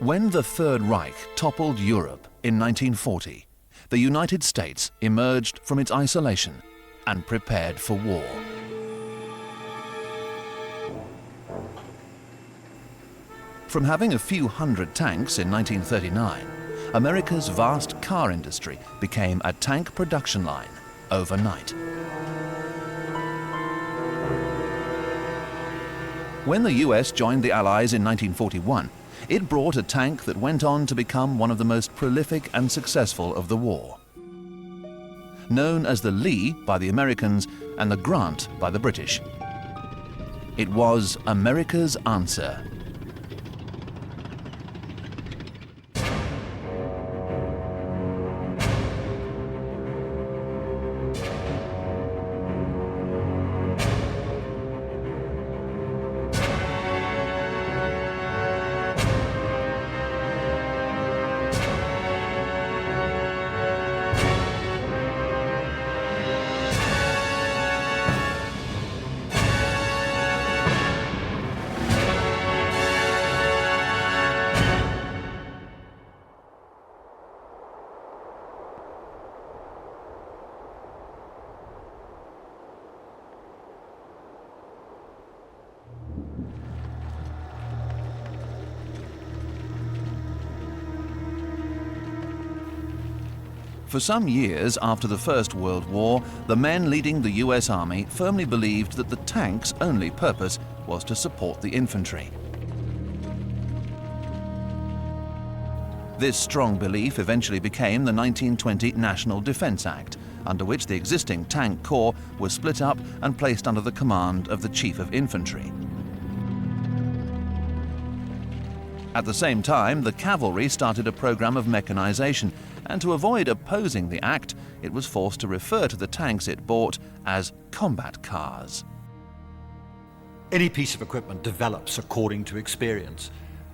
When the Third Reich toppled Europe in 1940, the United States emerged from its isolation and prepared for war. From having a few hundred tanks in 1939, America's vast car industry became a tank production line overnight. When the US joined the Allies in 1941, it brought a tank that went on to become one of the most prolific and successful of the war. Known as the Lee by the Americans and the Grant by the British. It was America's answer. For some years after the First World War, the men leading the US Army firmly believed that the tank's only purpose was to support the infantry. This strong belief eventually became the 1920 National Defense Act, under which the existing tank corps was split up and placed under the command of the Chief of Infantry. At the same time, the cavalry started a program of mechanization, and to avoid opposing the act, it was forced to refer to the tanks it bought as combat cars. Any piece of equipment develops according to experience.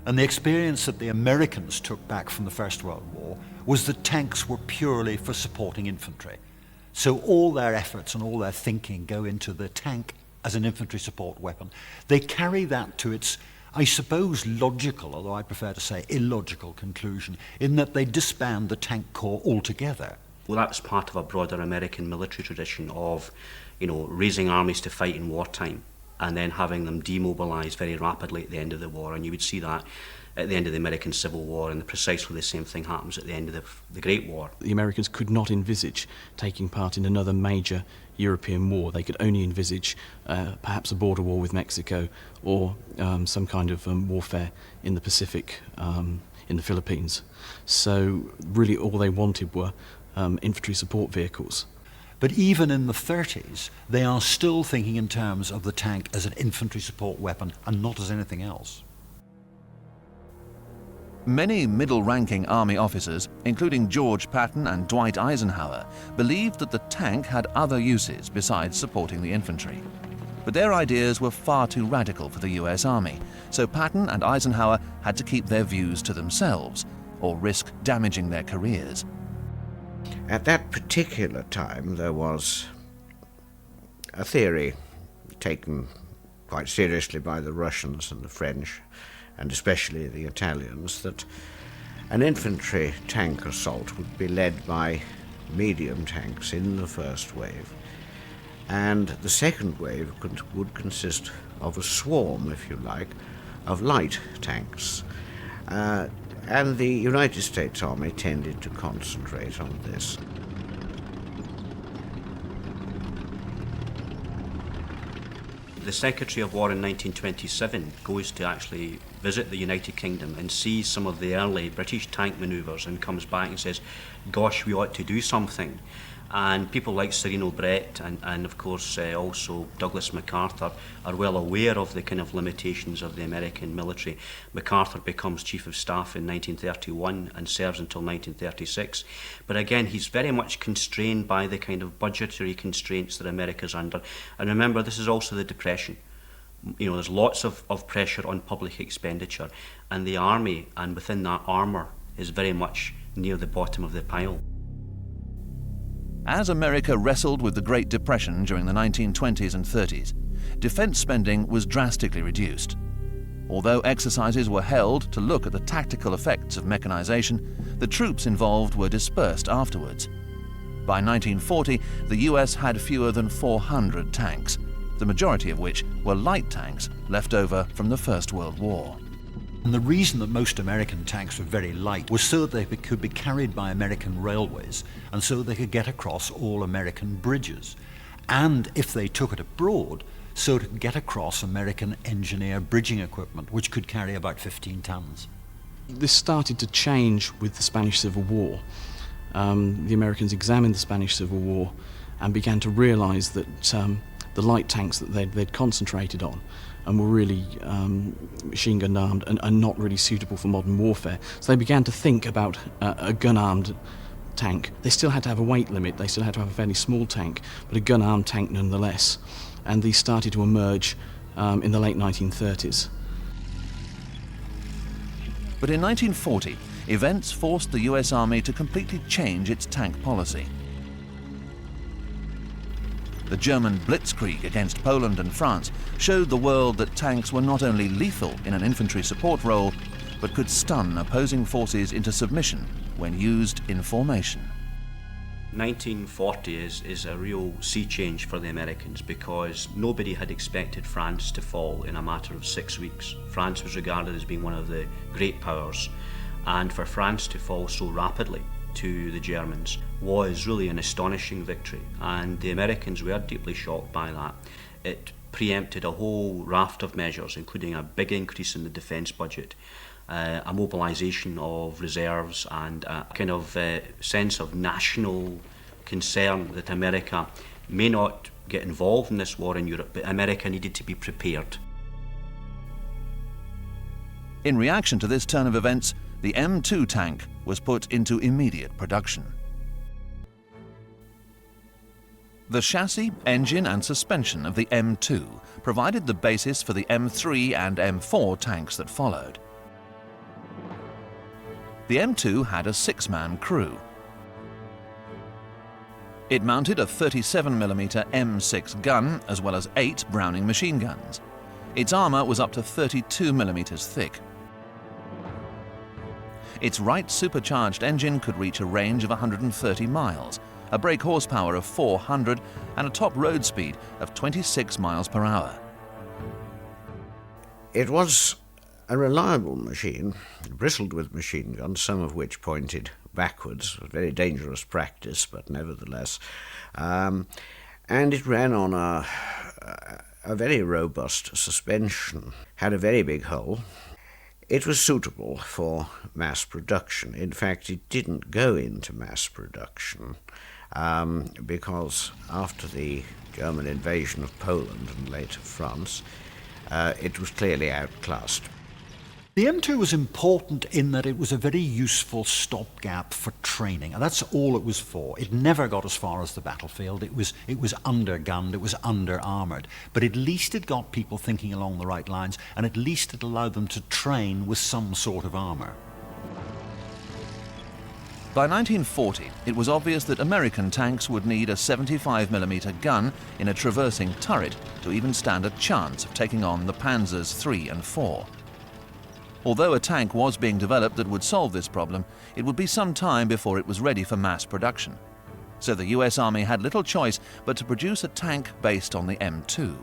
And the experience that the Americans took back from the First World War was that tanks were purely for supporting infantry. So all their efforts and all their thinking go into the tank as an infantry support weapon. They carry that to its, I suppose, logical, although I prefer to say illogical conclusion, in that they disband the tank corps altogether. Well, that was part of a broader American military tradition of, raising armies to fight in wartime and then having them demobilise very rapidly at the end of the war. And you would see that at the end of the American Civil War, and precisely the same thing happens at the end of the Great War. The Americans could not envisage taking part in another major European war. They could only envisage perhaps a border war with Mexico or some kind of warfare in the Pacific, in the Philippines. So really all they wanted were infantry support vehicles. But even in the 30s, they are still thinking in terms of the tank as an infantry support weapon and not as anything else. Many middle-ranking army officers, including George Patton and Dwight Eisenhower, believed that the tank had other uses besides supporting the infantry. But their ideas were far too radical for the US Army, so Patton and Eisenhower had to keep their views to themselves or risk damaging their careers. At that particular time, there was a theory taken quite seriously by the Russians and the French, and especially the Italians, that an infantry tank assault would be led by medium tanks in the first wave, and the second wave would consist of a swarm, if you like, of light tanks. And the United States Army tended to concentrate on this. The Secretary of War in 1927 goes to actually visit the United Kingdom and sees some of the early British tank manoeuvres and comes back and says, gosh, we ought to do something. And people like Sereno Brett and of course also Douglas MacArthur are well aware of the kind of limitations of the American military. MacArthur becomes Chief of Staff in 1931 and serves until 1936. But again, he's very much constrained by the kind of budgetary constraints that America's under. And remember, this is also the Depression. There's lots of pressure on public expenditure, and the army, and within that armour, is very much near the bottom of the pile. As America wrestled with the Great Depression during the 1920s and 30s, defense spending was drastically reduced. Although exercises were held to look at the tactical effects of mechanization, the troops involved were dispersed afterwards. By 1940, the US had fewer than 400 tanks, the majority of which were light tanks left over from the First World War. And the reason that most American tanks were very light was so that they could be carried by American railways and so they could get across all American bridges. And if they took it abroad, so to get across American engineer bridging equipment, which could carry about 15 tons. This started to change with the Spanish Civil War. The Americans examined the Spanish Civil War and began to realise that the light tanks that they'd concentrated on and were really machine gun armed and not really suitable for modern warfare. So they began to think about a gun armed tank. They still had to have a weight limit, they still had to have a fairly small tank, but a gun armed tank nonetheless. And these started to emerge in the late 1930s. But in 1940, events forced the US Army to completely change its tank policy. The German blitzkrieg against Poland and France showed the world that tanks were not only lethal in an infantry support role, but could stun opposing forces into submission when used in formation. 1940 is a real sea change for the Americans because nobody had expected France to fall in a matter of 6 weeks. France was regarded as being one of the great powers, and for France to fall so rapidly to the Germans was really an astonishing victory, and the Americans were deeply shocked by that. It preempted a whole raft of measures, including a big increase in the defence budget, a mobilisation of reserves, and a kind of sense of national concern that America may not get involved in this war in Europe, but America needed to be prepared. In reaction to this turn of events, the M2 tank was put into immediate production. The chassis, engine and suspension of the M2 provided the basis for the M3 and M4 tanks that followed. The M2 had a 6-man crew. It mounted a 37mm M6 gun as well as 8 Browning machine guns. Its armour was up to 32mm thick. Its Wright supercharged engine could reach a range of 130 miles, a brake horsepower of 400 and a top road speed of 26 miles per hour. It was a reliable machine, bristled with machine guns, some of which pointed backwards, a very dangerous practice, but nevertheless. And it ran on a very robust suspension, had a very big hull. It was suitable for mass production. In fact, it didn't go into mass production because after the German invasion of Poland and later France, it was clearly outclassed. The M2 was important in that it was a very useful stopgap for training, and that's all it was for. It never got as far as the battlefield. It was undergunned, it was under-armoured, but at least it got people thinking along the right lines, and at least it allowed them to train with some sort of armour. By 1940, it was obvious that American tanks would need a 75mm gun in a traversing turret to even stand a chance of taking on the Panzers III and IV. Although a tank was being developed that would solve this problem, it would be some time before it was ready for mass production. So the US Army had little choice but to produce a tank based on the M2.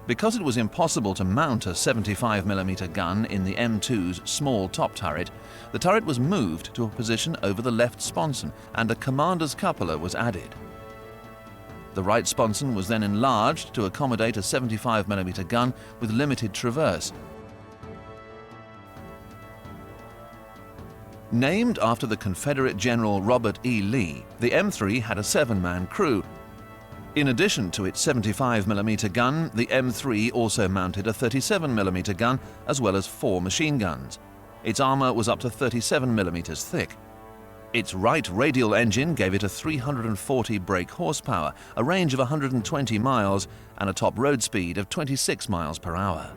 Because it was impossible to mount a 75mm gun in the M2's small top turret, the turret was moved to a position over the left sponson and a commander's cupola was added. The right sponson was then enlarged to accommodate a 75mm gun with limited traverse. Named after the Confederate General Robert E. Lee, the M3 had a 7-man crew. In addition to its 75mm gun, the M3 also mounted a 37mm gun as well as 4 machine guns. Its armour was up to 37mm thick. Its right radial engine gave it a 340 brake horsepower, a range of 120 miles, and a top road speed of 26 miles per hour.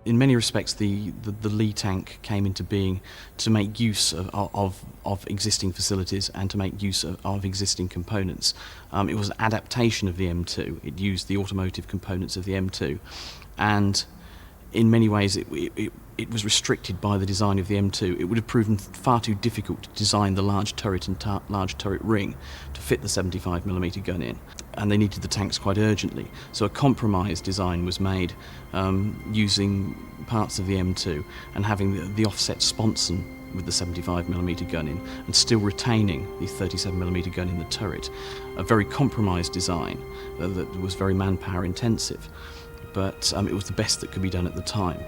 In many respects, the Lee tank came into being to make use of existing facilities and to make use of existing components. It was an adaptation of the M2. It used the automotive components of the M2, and in many ways it was restricted by the design of the M2. It would have proven far too difficult to design the large turret and large turret ring to fit the 75mm gun in, and they needed the tanks quite urgently. So a compromise design was made using parts of the M2 and having the offset sponson with the 75mm gun in and still retaining the 37mm gun in the turret. A very compromised design that was very manpower intensive, but it was the best that could be done at the time.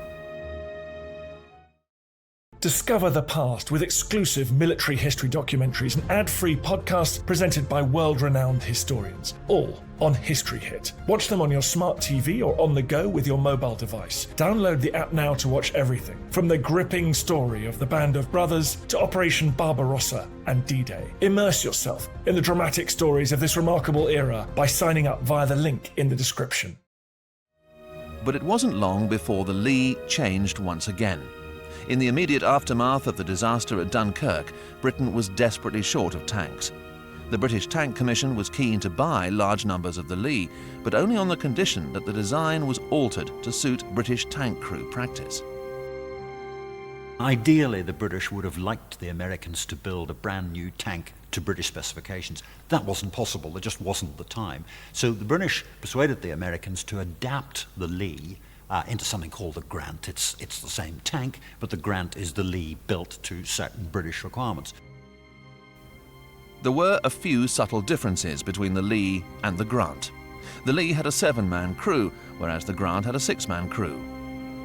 Discover the past with exclusive military history documentaries and ad-free podcasts presented by world-renowned historians, all on History Hit. Watch them on your smart TV or on the go with your mobile device. Download the app now to watch everything, from the gripping story of the Band of Brothers to Operation Barbarossa and D-Day. Immerse yourself in the dramatic stories of this remarkable era by signing up via the link in the description. But it wasn't long before the Lee changed once again. In the immediate aftermath of the disaster at Dunkirk, Britain was desperately short of tanks. The British Tank Commission was keen to buy large numbers of the Lee, but only on the condition that the design was altered to suit British tank crew practice. Ideally, the British would have liked the Americans to build a brand new tank to British specifications. That wasn't possible, there just wasn't the time. So the British persuaded the Americans to adapt the Lee into something called the Grant. It's the same tank, but the Grant is the Lee built to certain British requirements. There were a few subtle differences between the Lee and the Grant. The Lee had a 7-man crew, whereas the Grant had a 6-man crew.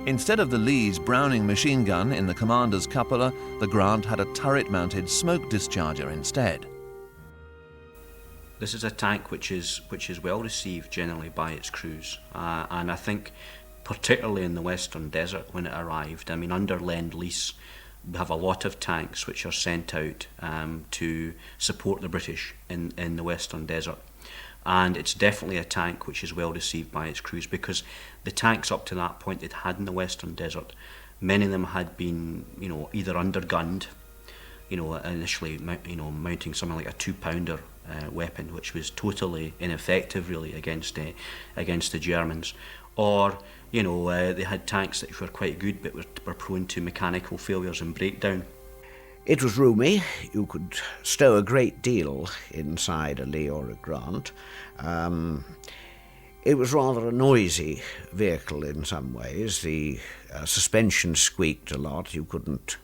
Instead of the Lee's Browning machine gun in the commander's cupola, the Grant had a turret-mounted smoke discharger instead. This is a tank which is well received generally by its crews, and I think particularly in the Western Desert when it arrived. I mean, under Lend-Lease, we have a lot of tanks which are sent out to support the British in the Western Desert. And it's definitely a tank which is well received by its crews, because the tanks up to that point they'd had in the Western Desert, many of them had been, either undergunned, initially, mounting something like a 2-pounder weapon, which was totally ineffective really against the Germans, or they had tanks that were quite good but were prone to mechanical failures and breakdown. It was roomy. You could stow a great deal inside a Lee or a Grant. It was rather a noisy vehicle in some ways. The suspension squeaked a lot. You couldn't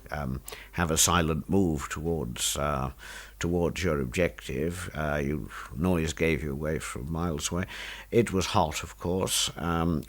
have a silent move towards your objective. Noise gave you away from miles away. It was hot, of course.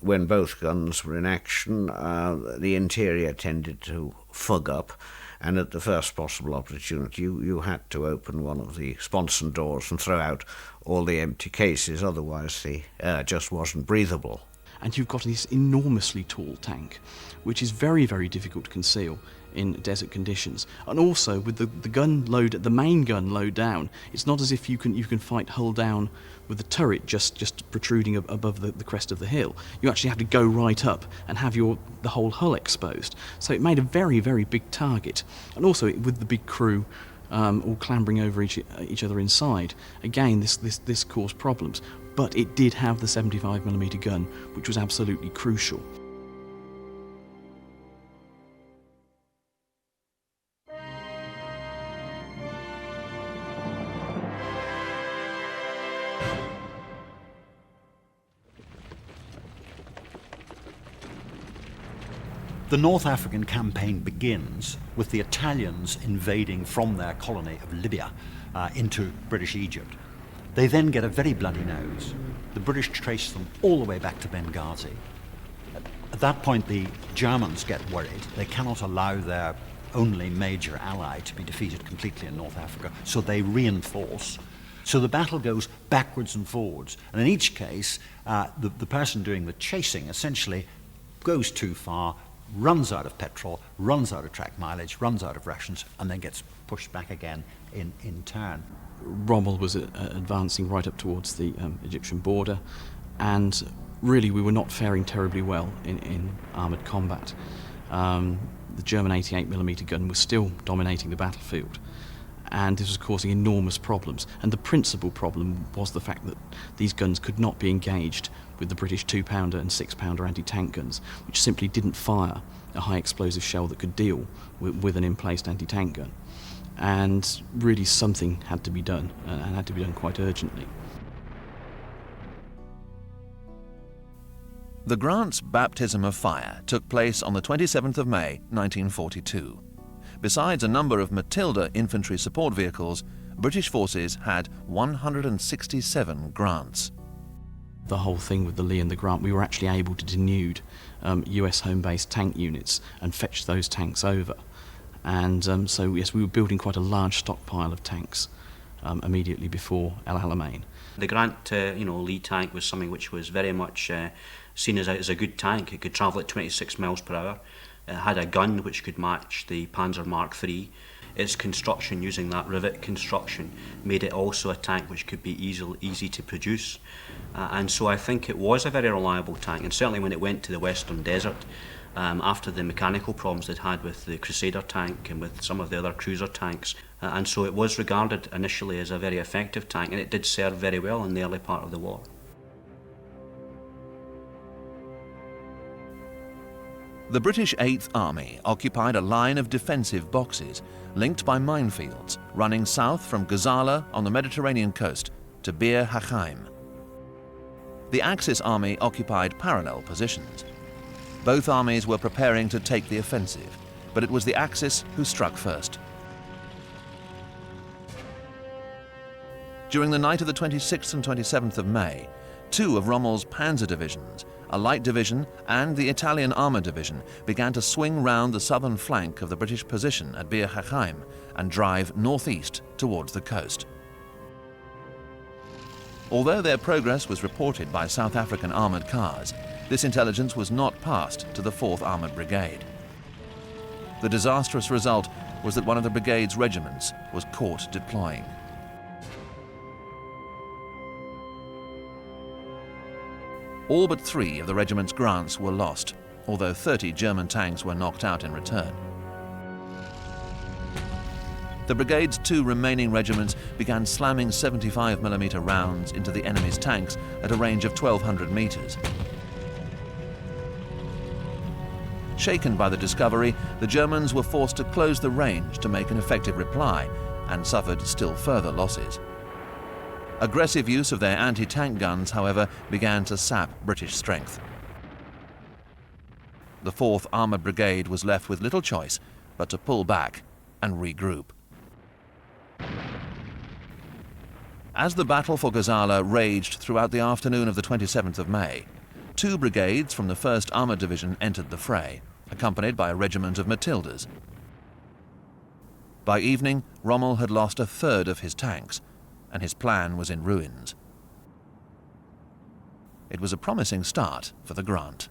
When both guns were in action, the interior tended to fog up, and at the first possible opportunity you had to open one of the sponson doors and throw out all the empty cases, otherwise the air just wasn't breathable. And you've got this enormously tall tank, which is very, very difficult to conceal in desert conditions. And also with the gun load, the main gun load down, it's not as if you can fight hull down with the turret just protruding above the crest of the hill. You actually have to go right up and have the whole hull exposed. So it made a very, very big target. And also with the big crew all clambering over each other inside, again this caused problems. But it did have the 75mm gun, which was absolutely crucial. The North African campaign begins with the Italians invading from their colony of Libya into British Egypt. They then get a very bloody nose. The British trace them all the way back to Benghazi. At that point, the Germans get worried. They cannot allow their only major ally to be defeated completely in North Africa, so they reinforce. So the battle goes backwards and forwards, and in each case, the person doing the chasing essentially goes too far, runs out of petrol, runs out of track mileage, runs out of rations, and then gets pushed back again in turn. Rommel was advancing right up towards the Egyptian border, and really we were not faring terribly well in armoured combat. The German 88mm gun was still dominating the battlefield, and this was causing enormous problems. And the principal problem was the fact that these guns could not be engaged with the British 2-pounder and 6-pounder anti-tank guns, which simply didn't fire a high explosive shell that could deal with an in-placed anti-tank gun. And really something had to be done, and had to be done quite urgently. The Grant's baptism of fire took place on the 27th of May 1942. Besides a number of Matilda infantry support vehicles, British forces had 167 Grants. The whole thing with the Lee and the Grant, we were actually able to denude US home-based tank units and fetch those tanks over. And so yes, we were building quite a large stockpile of tanks immediately before El Alamein. The Grant Lee tank was something which was very much seen as a good tank. It could travel at 26 miles per hour. It had a gun which could match the Panzer Mark III. Its construction, using that rivet construction, made it also a tank which could be easy to produce. And so I think it was a very reliable tank. And certainly when it went to the Western Desert, after the mechanical problems they'd had with the Crusader tank and with some of the other cruiser tanks. And so it was regarded initially as a very effective tank, and it did serve very well in the early part of the war. The British 8th Army occupied a line of defensive boxes linked by minefields running south from Gazala on the Mediterranean coast to Bir Hakeim. The Axis Army occupied parallel positions. Both armies were preparing to take the offensive, but it was the Axis who struck first. During the night of the 26th and 27th of May, two of Rommel's panzer divisions, a light division and the Italian armour division, began to swing round the southern flank of the British position at Bir Hakeim and drive northeast towards the coast. Although their progress was reported by South African armoured cars, this intelligence was not passed to the 4th Armoured Brigade. The disastrous result was that one of the brigade's regiments was caught deploying. All but 3 of the regiment's Grants were lost, although 30 German tanks were knocked out in return. The brigade's 2 remaining regiments began slamming 75mm rounds into the enemy's tanks at a range of 1,200 meters. Shaken by the discovery, the Germans were forced to close the range to make an effective reply and suffered still further losses. Aggressive use of their anti-tank guns, however, began to sap British strength. The 4th Armoured Brigade was left with little choice but to pull back and regroup. As the battle for Gazala raged throughout the afternoon of the 27th of May, 2 brigades from the 1st Armoured Division entered the fray, accompanied by a regiment of Matildas. By evening, Rommel had lost a third of his tanks, and his plan was in ruins. It was a promising start for the Grant.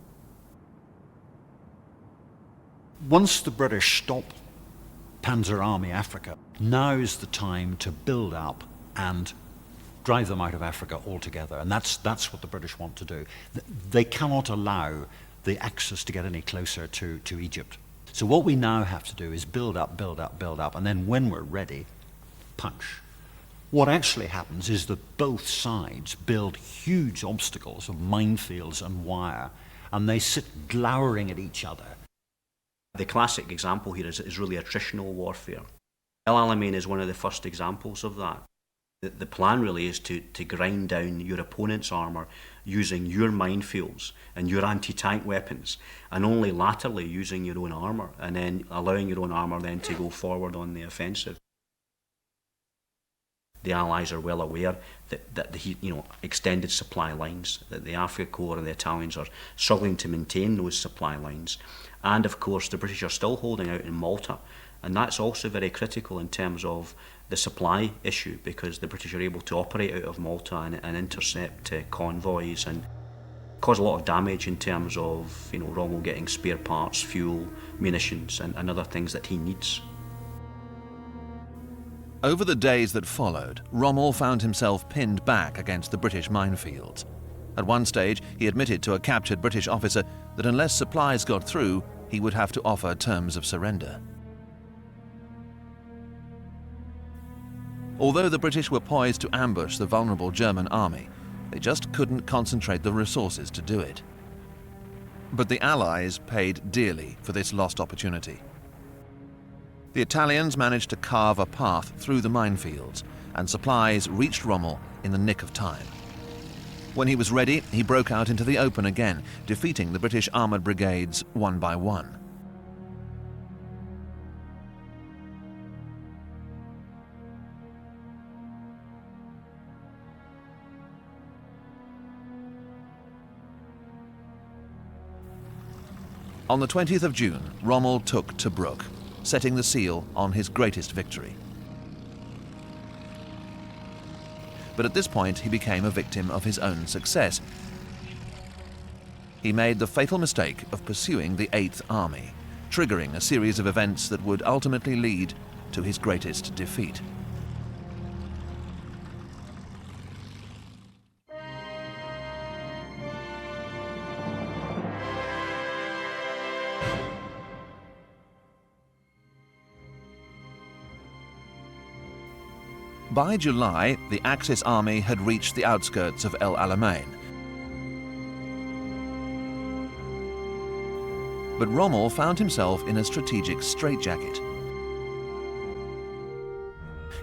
Once the British stop Panzer Army Africa, now's the time to build up and drive them out of Africa altogether. And that's what the British want to do. They cannot allow the Axis to get any closer to Egypt. So what we now have to do is build up, and then when we're ready, punch. What actually happens is that both sides build huge obstacles of minefields and wire, and they sit glowering at each other. The classic example here is really attritional warfare. El Alamein is one of the first examples of that. The plan really is to grind down your opponent's armour using your minefields and your anti-tank weapons, and only laterally using your own armour, and then allowing your own armour then to go forward on the offensive. The Allies are well aware that the extended supply lines, that the Afrika Korps and the Italians are struggling to maintain those supply lines, and of course the British are still holding out in Malta, and that's also very critical in terms of the supply issue, because the British are able to operate out of Malta and intercept convoys and cause a lot of damage in terms of Rommel getting spare parts, fuel, munitions, and other things that he needs. Over the days that followed, Rommel found himself pinned back against the British minefields. At one stage, he admitted to a captured British officer that unless supplies got through, he would have to offer terms of surrender. Although the British were poised to ambush the vulnerable German army, they just couldn't concentrate the resources to do it. But the Allies paid dearly for this lost opportunity. The Italians managed to carve a path through the minefields, and supplies reached Rommel in the nick of time. When he was ready, he broke out into the open again, defeating the British armoured brigades one by one. On the 20th of June, Rommel took Tobruk, setting the seal on his greatest victory. But at this point, he became a victim of his own success. He made the fatal mistake of pursuing the 8th Army, triggering a series of events that would ultimately lead to his greatest defeat. By July, the Axis army had reached the outskirts of El Alamein. But Rommel found himself in a strategic straitjacket.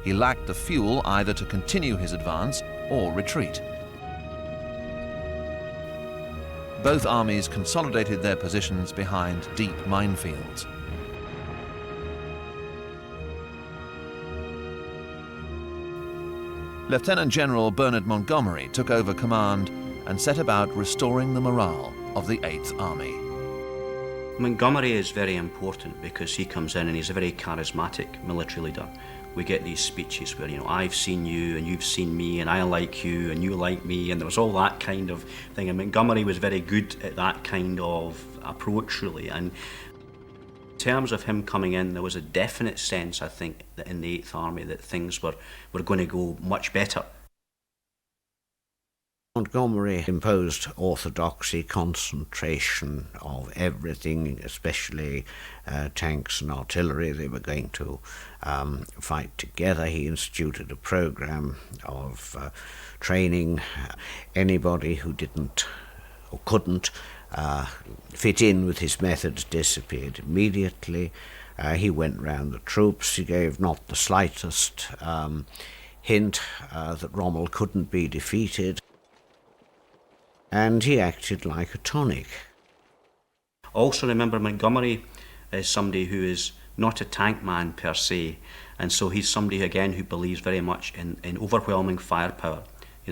He lacked the fuel either to continue his advance or retreat. Both armies consolidated their positions behind deep minefields. Lieutenant General Bernard Montgomery took over command and set about restoring the morale of the 8th Army. Montgomery is very important because he comes in and he's a very charismatic military leader. We get these speeches where, I've seen you and you've seen me and I like you and you like me, and there was all that kind of thing. And Montgomery was very good at that kind of approach, really. And in terms of him coming in, there was a definite sense, I think, that in the 8th Army that things were going to go much better. Montgomery imposed orthodoxy, concentration of everything, especially tanks and artillery. They were going to fight together. He instituted a program of training anybody who didn't or couldn't fit in with his methods disappeared immediately. He went round the troops. He gave not the slightest hint that Rommel couldn't be defeated. And he acted like a tonic. Also remember, Montgomery is somebody who is not a tank man per se, and so he's somebody, again, who believes very much in overwhelming firepower.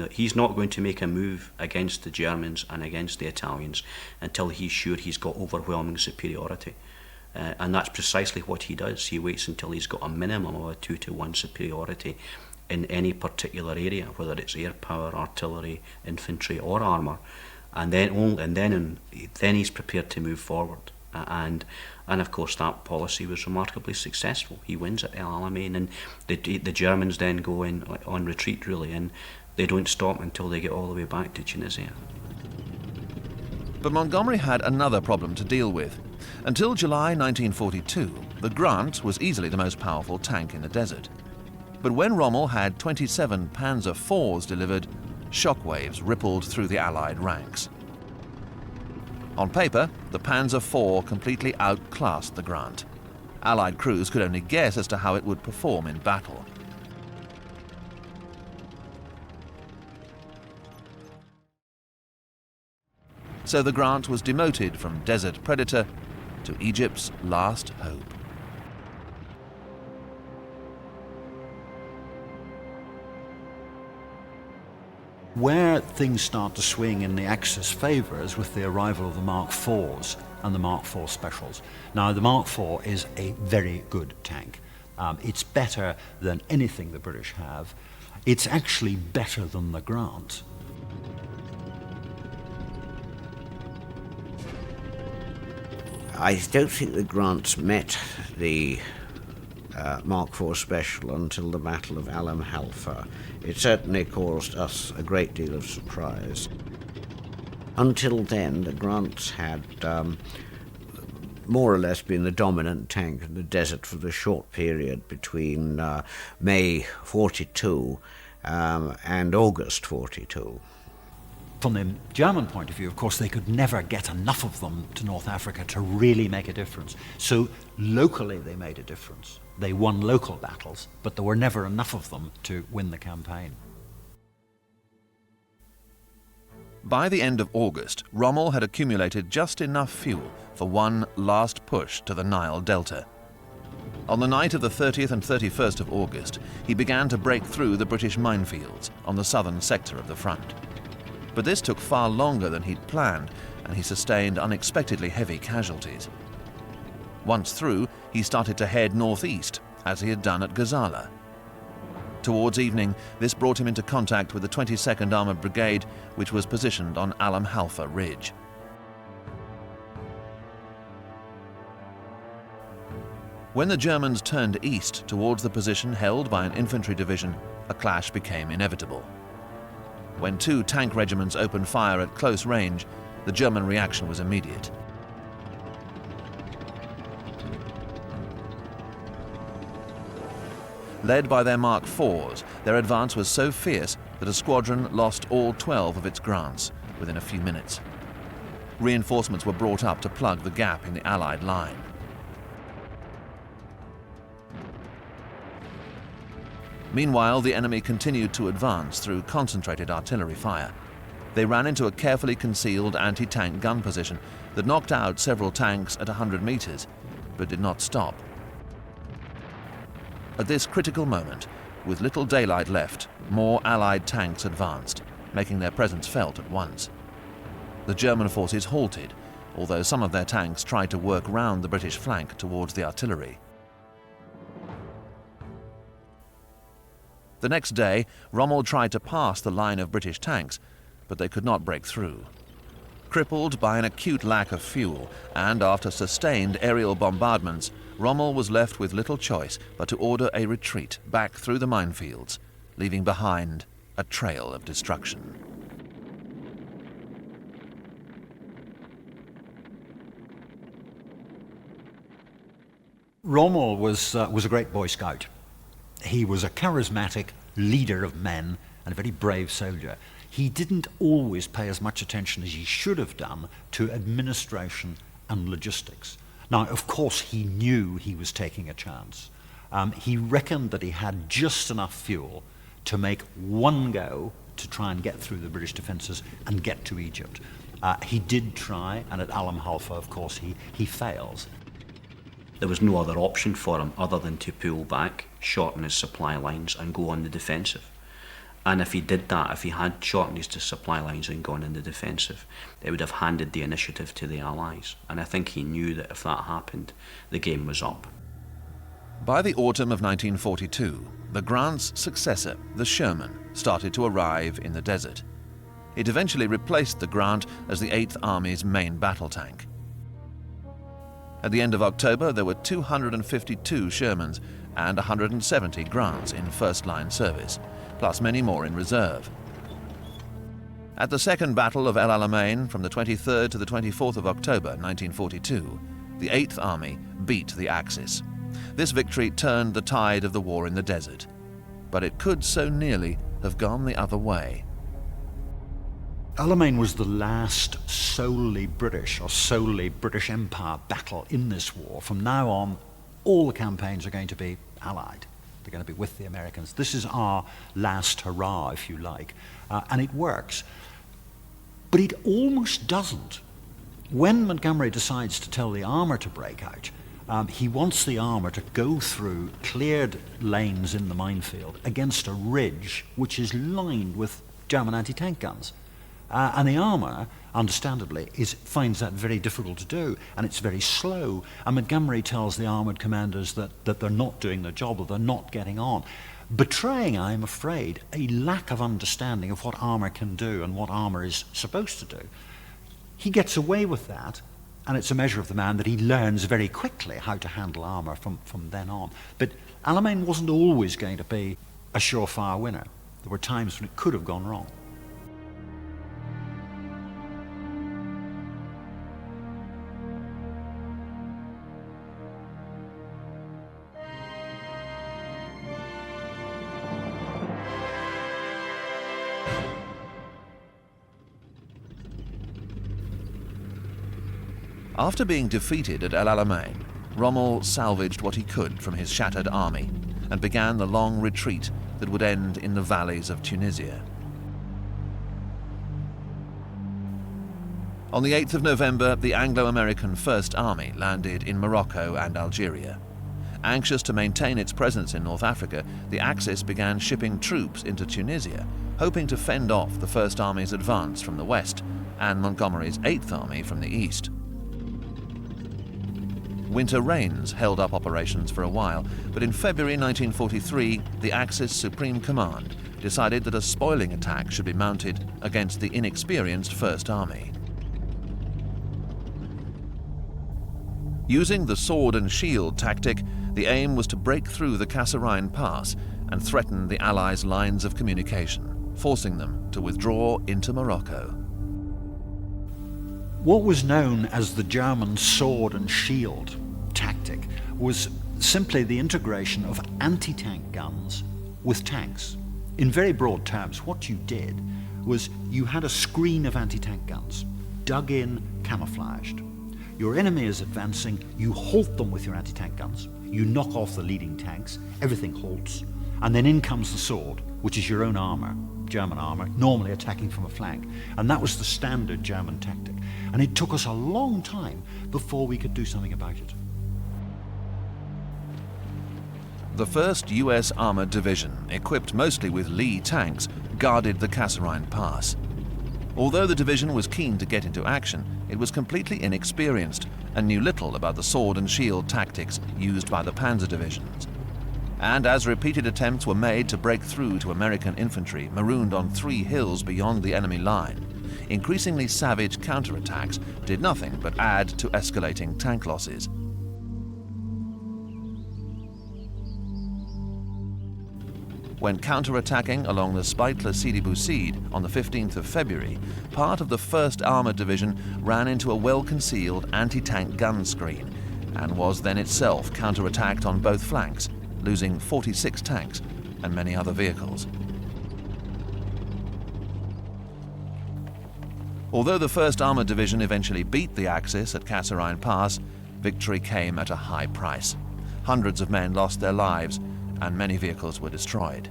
He's not going to make a move against the Germans and against the Italians until he's sure he's got overwhelming superiority. And that's precisely what he does. He waits until he's got a minimum of a 2-to-1 superiority in any particular area, whether it's air power, artillery, infantry or armour, and then he's prepared to move forward. And of course that policy was remarkably successful. He wins at El Alamein, and the Germans then go on retreat, really, and they don't stop until they get all the way back to Tunisia. But Montgomery had another problem to deal with. Until July 1942, the Grant was easily the most powerful tank in the desert. But when Rommel had 27 Panzer IVs delivered, shockwaves rippled through the Allied ranks. On paper, the Panzer IV completely outclassed the Grant. Allied crews could only guess as to how it would perform in battle. So the Grant was demoted from desert predator to Egypt's last hope. Where things start to swing in the Axis favour is with the arrival of the Mark IVs and the Mark IV specials. Now, the Mark IV is a very good tank. It's better than anything the British have. It's actually better than the Grant. I don't think the Grants met the Mark IV Special until the Battle of Alam Halfa. It certainly caused us a great deal of surprise. Until then, the Grants had more or less been the dominant tank in the desert for the short period between May 42 and August 42. From the German point of view, of course, they could never get enough of them to North Africa to really make a difference. So locally they made a difference. They won local battles, but there were never enough of them to win the campaign. By the end of August, Rommel had accumulated just enough fuel for one last push to the Nile Delta. On the night of the 30th and 31st of August, he began to break through the British minefields on the southern sector of the front. But this took far longer than he'd planned, and he sustained unexpectedly heavy casualties. Once through, he started to head northeast, as he had done at Gazala. Towards evening, this brought him into contact with the 22nd Armoured Brigade, which was positioned on Alam Halfa Ridge. When the Germans turned east towards the position held by an infantry division, a clash became inevitable. When two tank regiments opened fire at close range, the German reaction was immediate. Led by their Mark IVs, their advance was so fierce that a squadron lost all 12 of its Grants within a few minutes. Reinforcements were brought up to plug the gap in the Allied line. Meanwhile, the enemy continued to advance through concentrated artillery fire. They ran into a carefully concealed anti-tank gun position that knocked out several tanks at 100 meters, but did not stop. At this critical moment, with little daylight left, more Allied tanks advanced, making their presence felt at once. The German forces halted, although some of their tanks tried to work round the British flank towards the artillery. The next day, Rommel tried to pass the line of British tanks, but they could not break through. Crippled by an acute lack of fuel, and after sustained aerial bombardments, Rommel was left with little choice but to order a retreat back through the minefields, leaving behind a trail of destruction. Rommel was a great Boy Scout. He was a charismatic leader of men and a very brave soldier. He didn't always pay as much attention as he should have done to administration and logistics. Now, of course, he knew he was taking a chance. He reckoned that he had just enough fuel to make one go to try and get through the British defences and get to Egypt. He did try, and at Alam Halfa, of course, he fails. There was no other option for him other than to pull back, shorten his supply lines and go on the defensive. And if he did that, if he had shortened his supply lines and gone in the defensive, it would have handed the initiative to the Allies. And I think he knew that if that happened, the game was up. By the autumn of 1942, the Grant's successor, the Sherman, started to arrive in the desert. It eventually replaced the Grant as the 8th Army's main battle tank. At the end of October, there were 252 Shermans and 170 Grants in first-line service, plus many more in reserve. At the Second Battle of El Alamein, from the 23rd to the 24th of October 1942, the 8th Army beat the Axis. This victory turned the tide of the war in the desert, but it could so nearly have gone the other way. Alamein was the last solely British or solely British Empire battle in this war. From now on, all the campaigns are going to be Allied. They're going to be with the Americans. This is our last hurrah, if you like. And it works. But it almost doesn't. When Montgomery decides to tell the armour to break out, he wants the armour to go through cleared lanes in the minefield against a ridge which is lined with German anti-tank guns. And the armour, understandably, finds that very difficult to do, and it's very slow. And Montgomery tells the armoured commanders that they're not doing their job, or they're not getting on, betraying, I'm afraid, a lack of understanding of what armour can do and what armour is supposed to do. He gets away with that, and it's a measure of the man that he learns very quickly how to handle armour from then on. But Alamein wasn't always going to be a surefire winner. There were times when it could have gone wrong. After being defeated at El Alamein, Rommel salvaged what he could from his shattered army and began the long retreat that would end in the valleys of Tunisia. On the 8th of November, the Anglo-American First Army landed in Morocco and Algeria. Anxious to maintain its presence in North Africa, the Axis began shipping troops into Tunisia, hoping to fend off the First Army's advance from the west and Montgomery's 8th Army from the east. Winter rains held up operations for a while, but in February 1943, the Axis Supreme Command decided that a spoiling attack should be mounted against the inexperienced First Army. Using the sword and shield tactic, the aim was to break through the Kasserine Pass and threaten the Allies' lines of communication, forcing them to withdraw into Morocco. What was known as the German sword and shield tactic was simply the integration of anti-tank guns with tanks. In very broad terms, what you did was you had a screen of anti-tank guns, dug in, camouflaged. Your enemy is advancing, you halt them with your anti-tank guns, you knock off the leading tanks, everything halts, and then in comes the sword, which is your own armour, German armour, normally attacking from a flank. And that was the standard German tactic. And it took us a long time before we could do something about it. The 1st US Armoured Division, equipped mostly with Lee tanks, guarded the Kasserine Pass. Although the division was keen to get into action, it was completely inexperienced and knew little about the sword and shield tactics used by the panzer divisions. And as repeated attempts were made to break through to American infantry marooned on 3 hills beyond the enemy line, increasingly savage counterattacks did nothing but add to escalating tank losses. When counterattacking along the Spitler-Sidi Bouzid on the 15th of February, part of the 1st Armoured Division ran into a well-concealed anti-tank gun screen and was then itself counterattacked on both flanks, losing 46 tanks and many other vehicles. Although the 1st Armoured Division eventually beat the Axis at Kasserine Pass, victory came at a high price. Hundreds of men lost their lives and many vehicles were destroyed.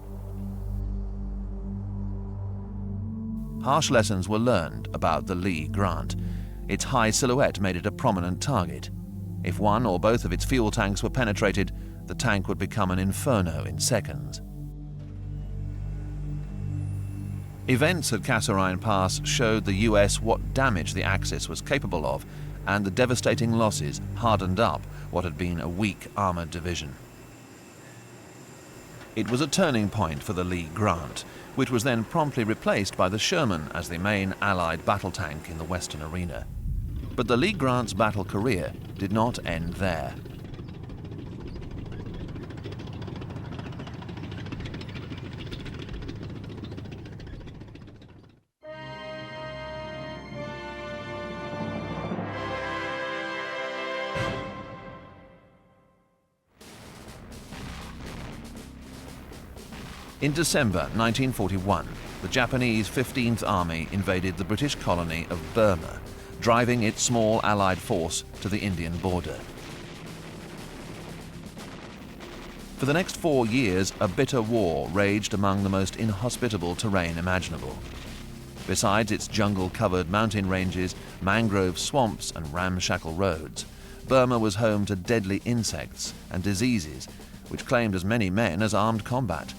Harsh lessons were learned about the Lee Grant. Its high silhouette made it a prominent target. If one or both of its fuel tanks were penetrated, the tank would become an inferno in seconds. Events at Kasserine Pass showed the US what damage the Axis was capable of, and the devastating losses hardened up what had been a weak armoured division. It was a turning point for the Lee Grant, which was then promptly replaced by the Sherman as the main Allied battle tank in the Western arena. But the Lee Grant's battle career did not end there. In December 1941, the Japanese 15th Army invaded the British colony of Burma, driving its small Allied force to the Indian border. For the next 4 years, a bitter war raged among the most inhospitable terrain imaginable. Besides its jungle-covered mountain ranges, mangrove swamps and ramshackle roads, Burma was home to deadly insects and diseases which claimed as many men as armed combat.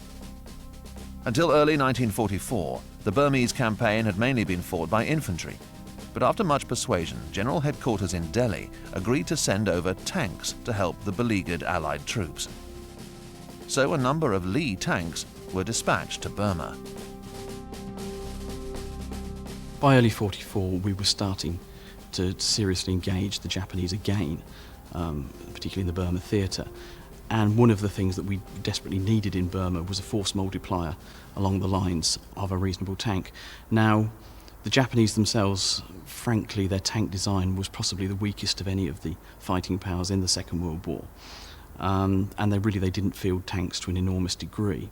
Until early 1944, the Burmese campaign had mainly been fought by infantry. But after much persuasion, General Headquarters in Delhi agreed to send over tanks to help the beleaguered Allied troops. So a number of Lee tanks were dispatched to Burma. By early 44, we were starting to seriously engage the Japanese again, particularly in the Burma theatre. And one of the things that we desperately needed in Burma was a force multiplier along the lines of a reasonable tank. Now, the Japanese themselves, frankly, their tank design was possibly the weakest of any of the fighting powers in the Second World War. And they didn't field tanks to an enormous degree.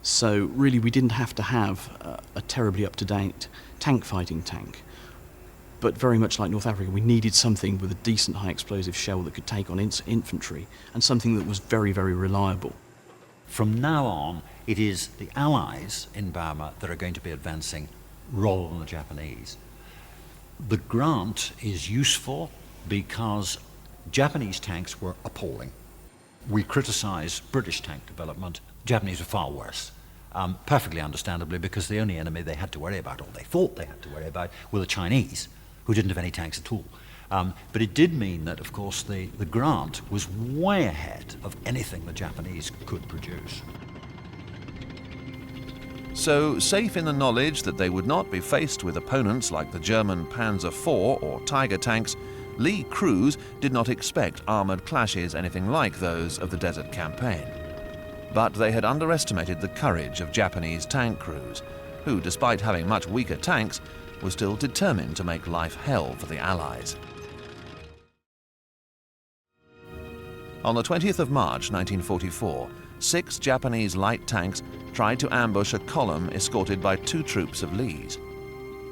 So really we didn't have to have a terribly up-to-date tank fighting tank. But very much like North Africa, we needed something with a decent high explosive shell that could take on infantry, and something that was very, very reliable. From now on, it is the Allies in Burma that are going to be advancing rather than the Japanese. The grant is useful because Japanese tanks were appalling. We criticise British tank development. Japanese were far worse. Perfectly understandably, because the only enemy they had to worry about, or they thought they had to worry about, were the Chinese, who didn't have any tanks at all. But it did mean that, of course, the grant was way ahead of anything the Japanese could produce. So, safe in the knowledge that they would not be faced with opponents like the German Panzer IV or Tiger tanks, Lee crews did not expect armoured clashes anything like those of the Desert Campaign. But they had underestimated the courage of Japanese tank crews, who, despite having much weaker tanks, were still determined to make life hell for the Allies. On the 20th of March 1944, 6 Japanese light tanks tried to ambush a column escorted by 2 troops of Lee's.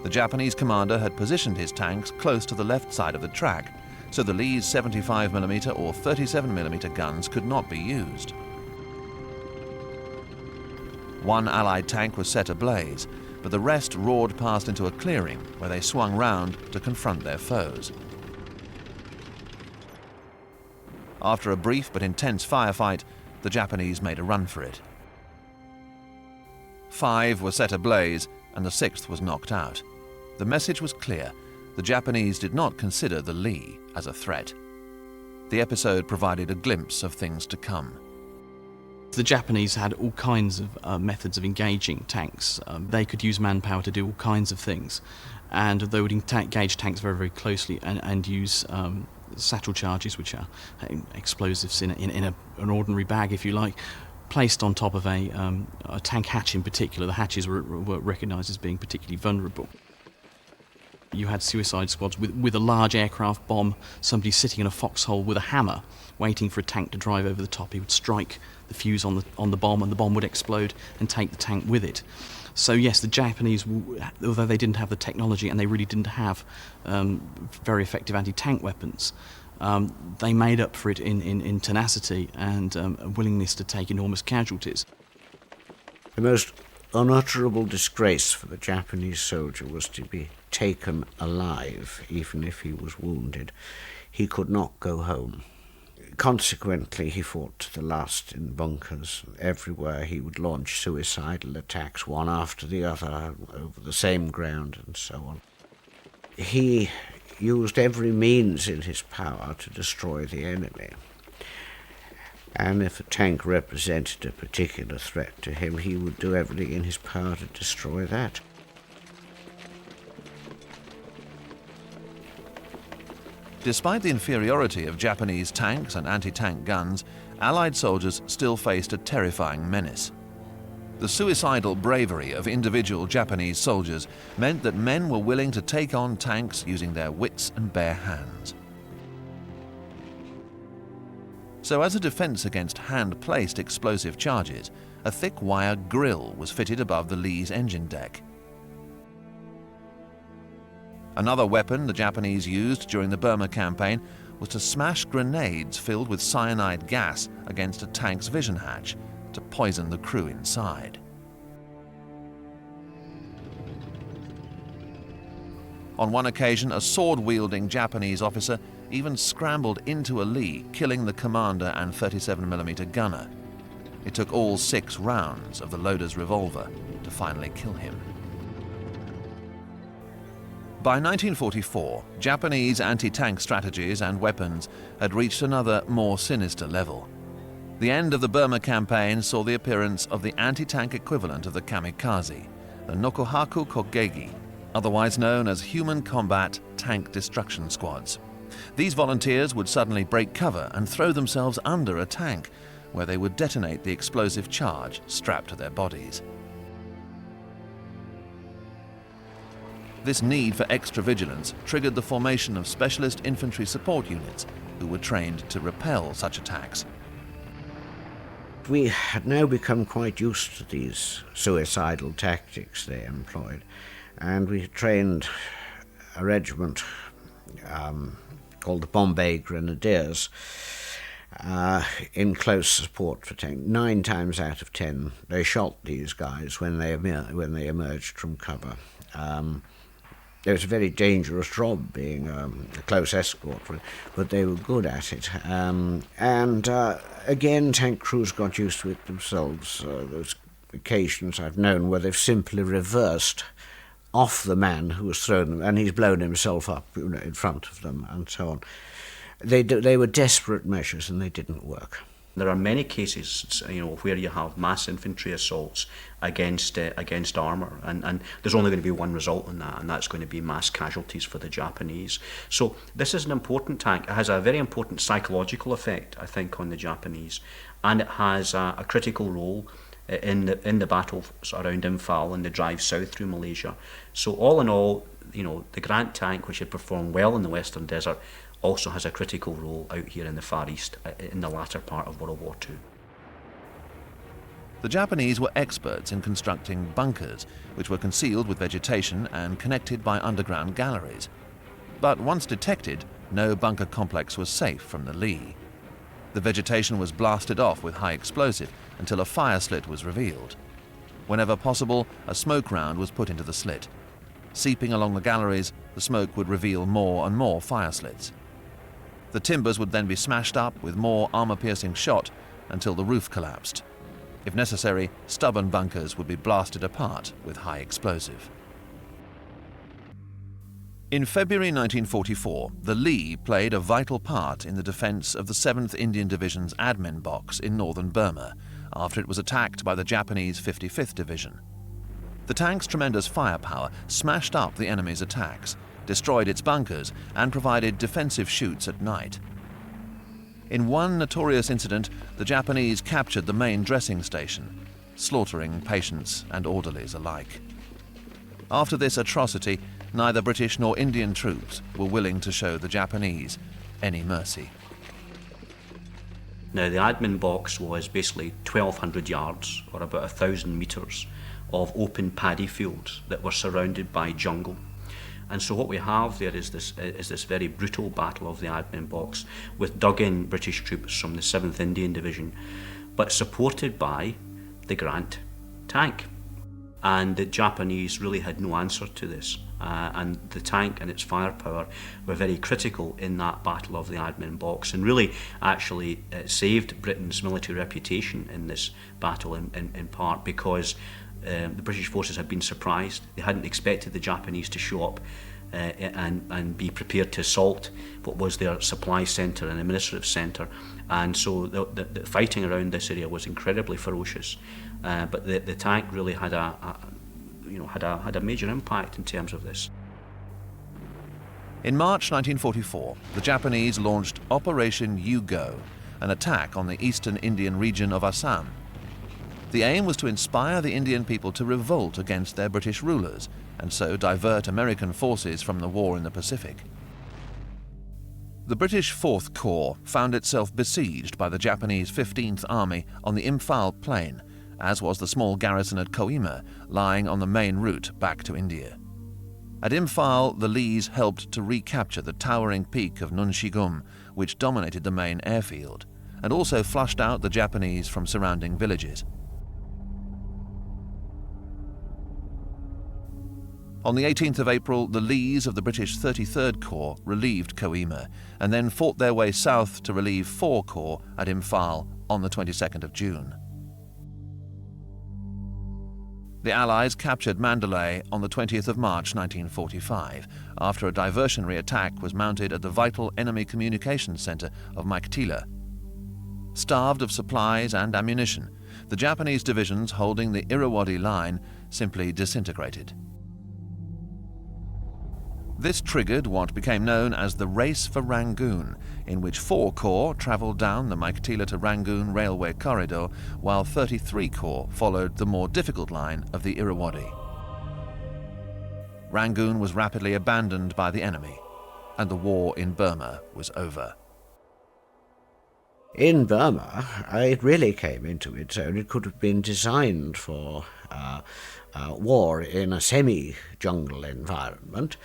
The Japanese commander had positioned his tanks close to the left side of the track, so the Lee's 75mm or 37mm guns could not be used. One Allied tank was set ablaze, but the rest roared past into a clearing where they swung round to confront their foes. After a brief but intense firefight, the Japanese made a run for it. 5 were set ablaze and the 6th was knocked out. The message was clear. The Japanese did not consider the Lee as a threat. The episode provided a glimpse of things to come. The Japanese had all kinds of methods of engaging tanks. They could use manpower to do all kinds of things, and they would engage tanks very, very closely and use satchel charges, which are explosives in an ordinary bag, if you like, placed on top of a tank hatch in particular. The hatches were recognised as being particularly vulnerable. You had suicide squads with a large aircraft bomb, somebody sitting in a foxhole with a hammer, waiting for a tank to drive over the top. He would strike the fuse on the bomb, and the bomb would explode and take the tank with it. So yes, the Japanese, although they didn't have the technology and they really didn't have very effective anti-tank weapons, they made up for it in tenacity and a willingness to take enormous casualties. The most unutterable disgrace for the Japanese soldier was to be taken alive, even if he was wounded. He could not go home. Consequently, he fought to the last in bunkers. Everywhere he would launch suicidal attacks, one after the other, over the same ground, and so on. He used every means in his power to destroy the enemy. And if a tank represented a particular threat to him, he would do everything in his power to destroy that. Despite the inferiority of Japanese tanks and anti-tank guns, Allied soldiers still faced a terrifying menace. The suicidal bravery of individual Japanese soldiers meant that men were willing to take on tanks using their wits and bare hands. So as a defense against hand-placed explosive charges, a thick wire grille was fitted above the Lee's engine deck. Another weapon the Japanese used during the Burma Campaign was to smash grenades filled with cyanide gas against a tank's vision hatch to poison the crew inside. On one occasion, a sword-wielding Japanese officer even scrambled into a Lee, killing the commander and 37mm gunner. It took all 6 rounds of the loader's revolver to finally kill him. By 1944, Japanese anti-tank strategies and weapons had reached another, more sinister level. The end of the Burma Campaign saw the appearance of the anti-tank equivalent of the kamikaze, the Nokohaku Kogegi, otherwise known as Human Combat Tank Destruction Squads. These volunteers would suddenly break cover and throw themselves under a tank, where they would detonate the explosive charge strapped to their bodies. This need for extra vigilance triggered the formation of specialist infantry support units who were trained to repel such attacks. We had now become quite used to these suicidal tactics they employed, and we had trained a regiment called the Bombay Grenadiers in close support for tank. 9 times out of 10, they shot these guys when they emerged from cover. It was a very dangerous job being a close escort, but they were good at it. Again, tank crews got used to it themselves. Those occasions I've known where they've simply reversed off the man who was thrown them, and he's blown himself up, in front of them, and so on. They were desperate measures, and they didn't work. There are many cases, where you have mass infantry assaults against armour, and there's only going to be one result in that, and that's going to be mass casualties for the Japanese. So this is an important tank. It has a very important psychological effect, I think, on the Japanese, and it has a critical role in the battle around Imphal and the drive south through Malaysia. So all in all, the Grant tank, which had performed well in the Western Desert, also has a critical role out here in the Far East in the latter part of World War II. The Japanese were experts in constructing bunkers, which were concealed with vegetation and connected by underground galleries. But once detected, no bunker complex was safe from the lee. The vegetation was blasted off with high explosive until a fire slit was revealed. Whenever possible, a smoke round was put into the slit. Seeping along the galleries, the smoke would reveal more and more fire slits. The timbers would then be smashed up with more armour-piercing shot until the roof collapsed. If necessary, stubborn bunkers would be blasted apart with high explosive. In February 1944, the Lee played a vital part in the defence of the 7th Indian Division's admin box in northern Burma, after it was attacked by the Japanese 55th Division. The tank's tremendous firepower smashed up the enemy's attacks, destroyed its bunkers, and provided defensive chutes at night. In one notorious incident, the Japanese captured the main dressing station, slaughtering patients and orderlies alike. After this atrocity, neither British nor Indian troops were willing to show the Japanese any mercy. Now, the admin box was basically 1,200 yards, or about 1,000 metres, of open paddy fields that were surrounded by jungle. And so what we have there is this very brutal battle of the admin box with dug-in British troops from the 7th Indian Division, but supported by the Grant tank. And the Japanese really had no answer to this. And the tank and its firepower were very critical in that battle of the admin box, and really actually saved Britain's military reputation in this battle in part because the British forces had been surprised. They hadn't expected the Japanese to show up and be prepared to assault what was their supply centre and administrative centre. And so the fighting around this area was incredibly ferocious. But the tank really had a major impact in terms of this. In March 1944, the Japanese launched Operation U-Go, an attack on the eastern Indian region of Assam. The aim was to inspire the Indian people to revolt against their British rulers and so divert American forces from the war in the Pacific. The British 4th Corps found itself besieged by the Japanese 15th Army on the Imphal Plain, as was the small garrison at Kohima, lying on the main route back to India. At Imphal, the Lees helped to recapture the towering peak of Nunshigum, which dominated the main airfield, and also flushed out the Japanese from surrounding villages. On the 18th of April, the Lees of the British 33rd Corps relieved Kohima and then fought their way south to relieve 4 Corps at Imphal on the 22nd of June. The Allies captured Mandalay on the 20th of March 1945 after a diversionary attack was mounted at the vital enemy communications centre of Maiktila. Starved of supplies and ammunition, the Japanese divisions holding the Irrawaddy line simply disintegrated. This triggered what became known as the Race for Rangoon, in which 4 Corps travelled down the Maiktila to Rangoon railway corridor, while 33 Corps followed the more difficult line of the Irrawaddy. Rangoon was rapidly abandoned by the enemy, and the war in Burma was over. In Burma, it really came into its own. It could have been designed for war in a semi-jungle environment.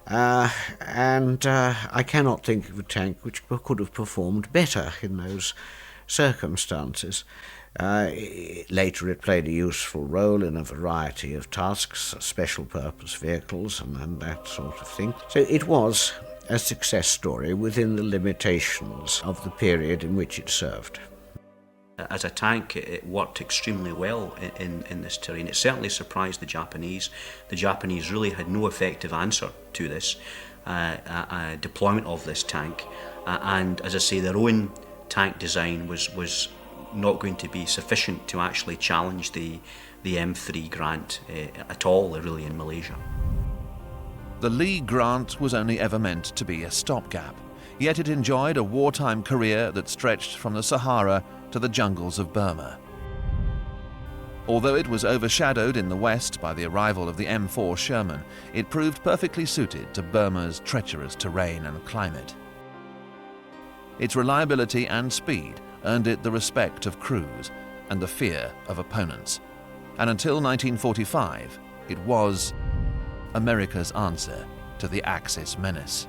and I cannot think of a tank which could have performed better in those circumstances. Later it played a useful role in a variety of tasks, special purpose vehicles and that sort of thing. So it was a success story within the limitations of the period in which it served. As a tank, it worked extremely well in this terrain. It certainly surprised the Japanese. The Japanese really had no effective answer to this deployment of this tank. And as I say, their own tank design was not going to be sufficient to actually challenge the M3 grant at all, really, in Malaysia. The Lee grant was only ever meant to be a stopgap, yet it enjoyed a wartime career that stretched from the Sahara to the jungles of Burma. Although it was overshadowed in the west by the arrival of the M4 Sherman, it proved perfectly suited to Burma's treacherous terrain and climate. Its reliability and speed earned it the respect of crews and the fear of opponents. And until 1945, it was America's answer to the Axis menace.